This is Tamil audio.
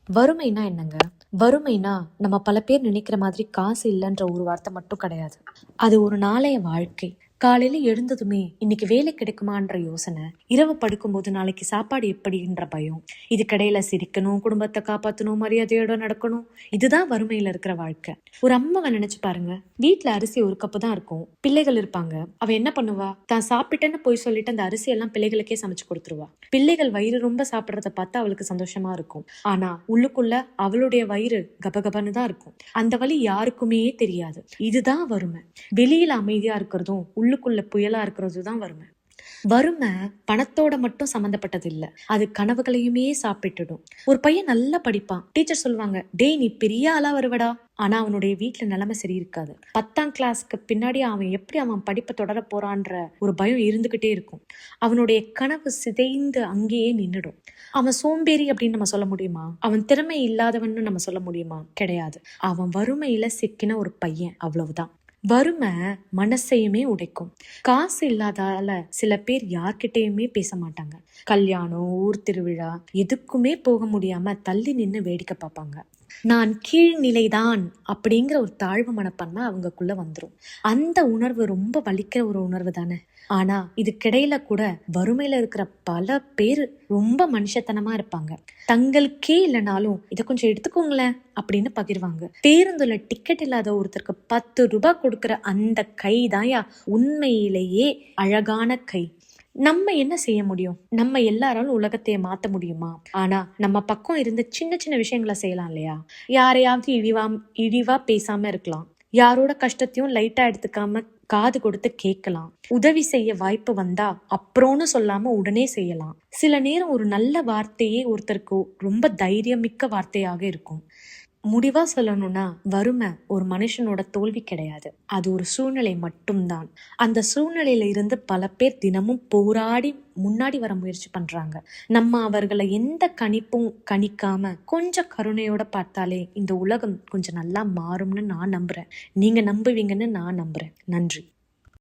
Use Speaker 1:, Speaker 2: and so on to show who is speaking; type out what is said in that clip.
Speaker 1: வறுமைனா என்னங்க? வறுமைனா நம்ம பல பேர் நினைக்கிற மாதிரி காசு இல்லைன்ற ஒரு வார்த்தை மட்டும் கிடையாது. அது ஒரு நாளைய வாழ்க்கை. காலையில எழுந்ததுமே இன்னைக்கு வேலை கிடைக்குமான்ற யோசனை, இரவு படுக்கும்போது நாளைக்கு சாப்பாடு எப்படின்ற பயம், இதுக்கிடையில சிரிக்கணும், குடும்பத்தை காப்பாற்றணும், மரியாதையோட நடக்கணும். இதுதான் வறுமையில இருக்கிற வாழ்க்கை. ஒரு அம்மாவை நினைச்சு பாருங்க. வீட்டுல அரிசி ஒரு கப்பு தான் இருக்கும். பிள்ளைகள் இருப்பாங்க. அவ என்ன பண்ணுவா? தான் சாப்பிட்டேன்னு போய் சொல்லிட்டு அந்த அரிசி எல்லாம் பிள்ளைகளுக்கே சமைச்சு கொடுத்துருவா. பிள்ளைகள் வயிறு ரொம்ப சாப்பிட்றத பார்த்து அவளுக்கு சந்தோஷமா இருக்கும். ஆனா உள்ளுக்குள்ள அவளுடைய வயிறு கபகபன்னு தான் இருக்கும். அந்த வலி யாருக்குமே தெரியாது. இதுதான் வறுமை. வெளியில அமைதியா இருக்கிறதும் உள்ளுக்குள்ள புயலா இருக்கிறது தான் வறுமை. வறுமை பணத்தோட மட்டும் சம்மந்தப்பட்டது இல்ல, அது கனவுகளையுமே சாப்பிட்டுடும். ஒரு பையன் நல்லா படிப்பான். டீச்சர் சொல்லுவாங்க, டேய் நீ பெரிய ஆளா வருவடா. ஆனா அவனுடைய வீட்டுல நிலைமை சரி இருக்காது. 10ஆம் கிளாஸ்க்கு பின்னாடி அவன் எப்படி அவன் படிப்பை தொடர போறான்ற ஒரு பயம் இருந்துகிட்டே இருக்கும். அவனுடைய கனவு சிதைந்து அங்கேயே நின்னுடும். அவன் சோம்பேறி அப்படின்னு நம்ம சொல்ல முடியுமா? அவன் திறமை இல்லாதவன்னு நம்ம சொல்ல முடியுமா? கிடையாது. அவன் வறுமையில சிக்கின ஒரு பையன், அவ்வளவுதான். வறுமை மனசையுமே உடைக்கும். காசு இல்லாதால சில பேர் யார்கிட்டயுமே பேச மாட்டாங்க. கல்யாணம், ஊர் திருவிழா எதுக்குமே போக முடியாம தள்ளி நின்று வேடிக்கை பார்ப்பாங்க. நான் கீழ்நிலைதான் அப்படிங்கிற ஒரு தாழ்வு மனப்பான்மை அவங்கக்குள்ள வந்துடும். அந்த உணர்வு ரொம்ப வலிக்கிற ஒரு உணர்வு தானே. ஆனா இதுக்கிடையில கூட வறுமையில இருக்கிற பல பேர் ரொம்ப மனுஷத்தனமா இருப்பாங்க. தங்களுக்கே இல்லைனாலும் இதை கொஞ்சம் எடுத்துக்கோங்களேன் அப்படின்னு பகிர்வாங்க. பேருந்துல டிக்கெட் இல்லாத ஒருத்தருக்கு 10 ரூபாய் கொடுக்குற அந்த கை தாயா உண்மையிலேயே அழகான கை. நம்ம என்ன செய்ய முடியும்? நம்ம எல்லாராலும் உலகத்தையே மாத்த முடியுமா? ஆனா நம்ம பக்கம் இருந்து சின்ன சின்ன விஷயங்களை செய்யலாம் இல்லையா? யாரையாவது இழிவா பேசாம இருக்கலாம். யாரோட கஷ்டத்தையும் லைட்டா எடுத்துக்காம காது கொடுத்து கேட்கலாம். உதவி செய்ய வாய்ப்பு வந்தா அப்புறம்னு சொல்லாம உடனே செய்யலாம். சில நேரம் ஒரு நல்ல வார்த்தையே ஒருத்தருக்கு ரொம்ப தைரியமிக்க வார்த்தையாக இருக்கும். முடிவா சொல்லணும்னா, வறுமை ஒரு மனுஷனோட தோல்வி கிடையாது. அது ஒரு சூழ்நிலை மட்டும்தான். அந்த சூழ்நிலையில இருந்து பல பேர் தினமும் போராடி முன்னாடி வர முயற்சி பண்றாங்க. நம்ம அவர்களை எந்த கணிப்பும் கணிக்காம கொஞ்சம் கருணையோட பார்த்தாலே இந்த உலகம் கொஞ்சம் நல்லா மாறும்னு நான் நம்புறேன். நீங்க நம்புவீங்கன்னு நான் நம்புறேன். நன்றி.